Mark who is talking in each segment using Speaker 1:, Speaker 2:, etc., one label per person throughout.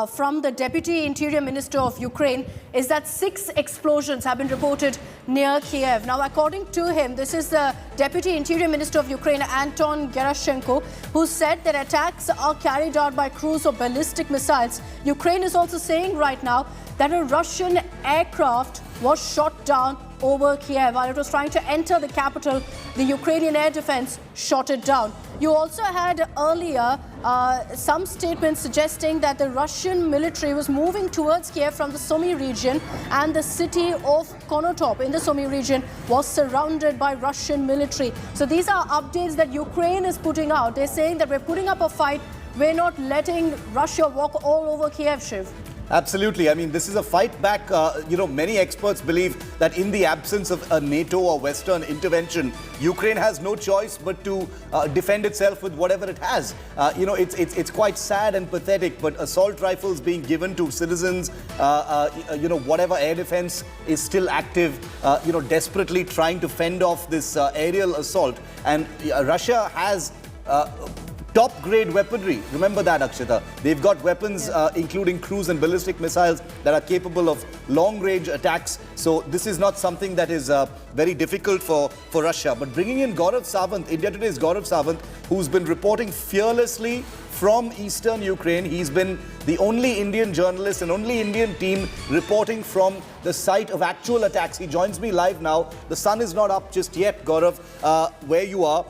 Speaker 1: from the Deputy Interior Minister of Ukraine is that 6 explosions have been reported near Kiev. Now, according to him, this is the Deputy Interior Minister of Ukraine, Anton Gerashenko, who said that attacks are carried out by cruise or ballistic missiles. Ukraine is also saying right now that a Russian aircraft was shot down over Kiev. While it was trying to enter the capital, the Ukrainian air defense shot it down. You also had earlier some statements suggesting that the Russian military was moving towards Kiev from the Sumy region, and the city of Konotop in the Sumy region was surrounded by Russian military. So these are updates that Ukraine is putting out. They're saying that we're putting up a fight. We're not letting Russia walk all over Kiev, Shiv.
Speaker 2: Absolutely. I mean, this is a fight back. Many experts believe that in the absence of a NATO or Western intervention, Ukraine has no choice but to defend itself with whatever it has. It's quite sad and pathetic, but assault rifles being given to citizens, whatever air defense is still active, desperately trying to fend off this aerial assault. And Russia has top-grade weaponry. Remember that, Akshita. They've got weapons, including cruise and ballistic missiles, that are capable of long-range attacks. So this is not something that is very difficult for Russia. But bringing in Gaurav Sawant, India Today's Gaurav Sawant, who's been reporting fearlessly from eastern Ukraine. He's been the only Indian journalist and only Indian team reporting from the site of actual attacks. He joins me live now. The sun is not up just yet, Gaurav, where you are.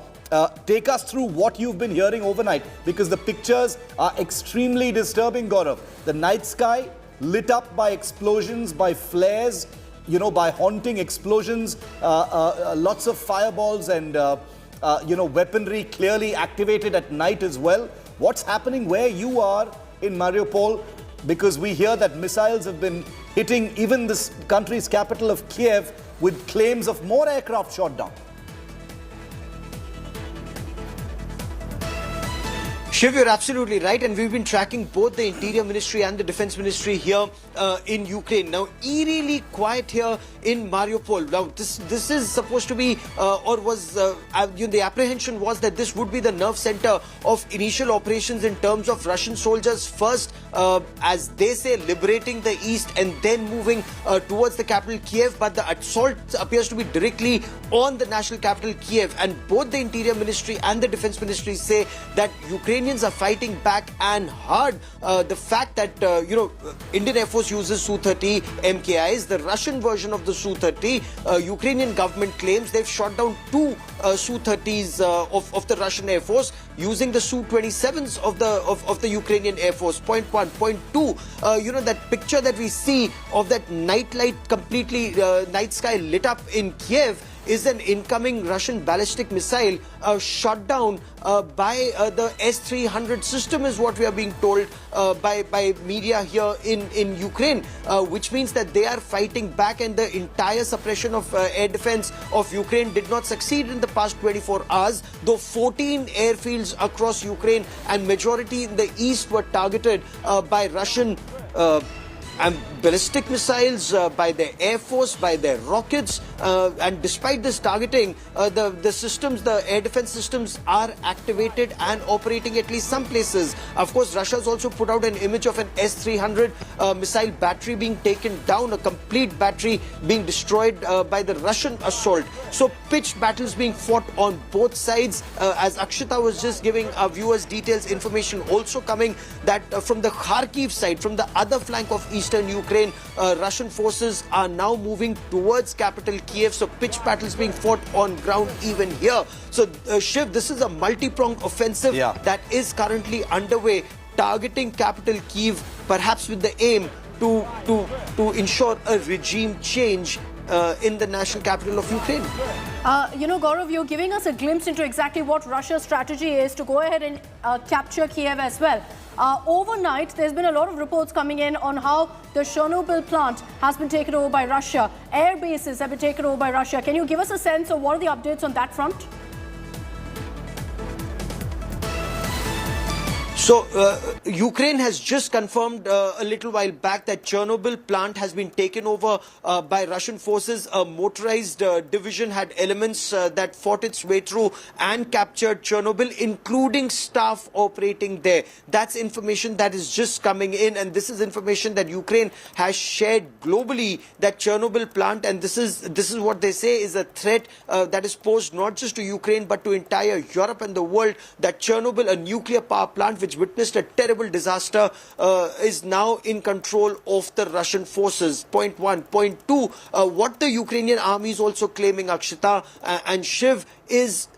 Speaker 2: Take us through what you've been hearing overnight, because the pictures are extremely disturbing, Gaurav. The night sky lit up by explosions, by flares, by haunting explosions, lots of fireballs and, weaponry clearly activated at night as well. What's happening where you are in Mariupol? Because we hear that missiles have been hitting even this country's capital of Kiev, with claims of more aircraft shot down.
Speaker 3: Shiv, you're absolutely right, and we've been tracking both the Interior Ministry and the Defense Ministry here in Ukraine. Now, eerily quiet here in Mariupol. Now, this is supposed to be, the apprehension was that this would be the nerve center of initial operations in terms of Russian soldiers first, as they say, liberating the east and then moving towards the capital Kiev. But the assault appears to be directly on the national capital Kiev, and both the Interior Ministry and the Defense Ministry say that Ukrainians are fighting back and hard. The fact that Indian Air Force uses Su-30 MKIs, the Russian version of the Su-30, Ukrainian government claims they've shot down 2 Su-30s of the Russian Air Force using the Su-27s of the Ukrainian Air Force. Point 1. Point 2, that picture that we see of that night light, completely night sky lit up in Kiev, is an incoming Russian ballistic missile shot down by the S-300 system, is what we are being told by media here in Ukraine, which means that they are fighting back, and the entire suppression of air defense of Ukraine did not succeed in the past 24 hours, though 14 airfields across Ukraine and majority in the east were targeted by Russian and ballistic missiles, by their air force, by their rockets, and despite this targeting, the air defense systems are activated and operating at least some places. Of course, Russia has also put out an image of an S-300 missile battery being taken down, a complete battery being destroyed by the Russian assault. So pitched battles being fought on both sides. As Akshita was just giving our viewers details, information also coming that from the Kharkiv side, from the other flank of eastern Ukraine, Russian forces are now moving towards capital Kiev. So pitched battles being fought on ground even here. So Shiv, this is a multi-pronged offensive that is currently underway, targeting capital Kiev, perhaps with the aim to ensure a regime change in the national capital of Ukraine.
Speaker 1: Gaurav, you're giving us a glimpse into exactly what Russia's strategy is to go ahead and capture Kiev as well. Overnight, there's been a lot of reports coming in on how the Chernobyl plant has been taken over by Russia. Air bases have been taken over by Russia. Can you give us a sense of what are the updates on that front?
Speaker 3: So, Ukraine has just confirmed a little while back that Chernobyl plant has been taken over by Russian forces. A motorized division had elements that fought its way through and captured Chernobyl, including staff operating there. That's information that is just coming in, and this is information that Ukraine has shared globally, that Chernobyl plant, and this is what they say is a threat that is posed not just to Ukraine but to entire Europe and the world. That Chernobyl, a nuclear power plant which witnessed a terrible disaster, is now in control of the Russian forces. Point one. Point two, what the Ukrainian army is also claiming, Akshita and Shiv, is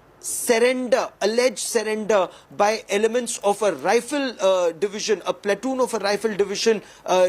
Speaker 3: alleged surrender by elements of a rifle division, a platoon of a rifle division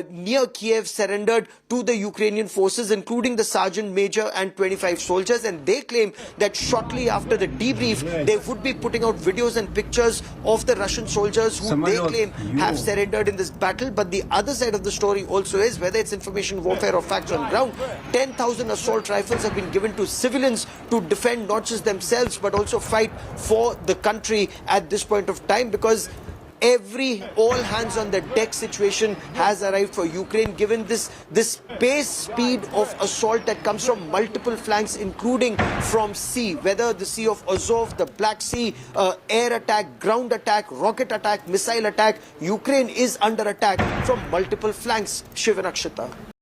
Speaker 3: near Kiev surrendered to the Ukrainian forces, including the sergeant major and 25 soldiers. And they claim that shortly after the debrief, they would be putting out videos and pictures of the Russian soldiers who they claim have surrendered in this battle. But the other side of the story also is, whether it's information warfare or facts on ground, 10,000 assault rifles have been given to civilians to defend not just themselves but also fight for the country at this point of time, because all hands on the deck situation has arrived for Ukraine, given this pace speed of assault that comes from multiple flanks, including from sea, whether the Sea of Azov, the Black Sea, air attack, ground attack, rocket attack, missile attack. Ukraine is under attack from multiple flanks. Shiv and Akshita.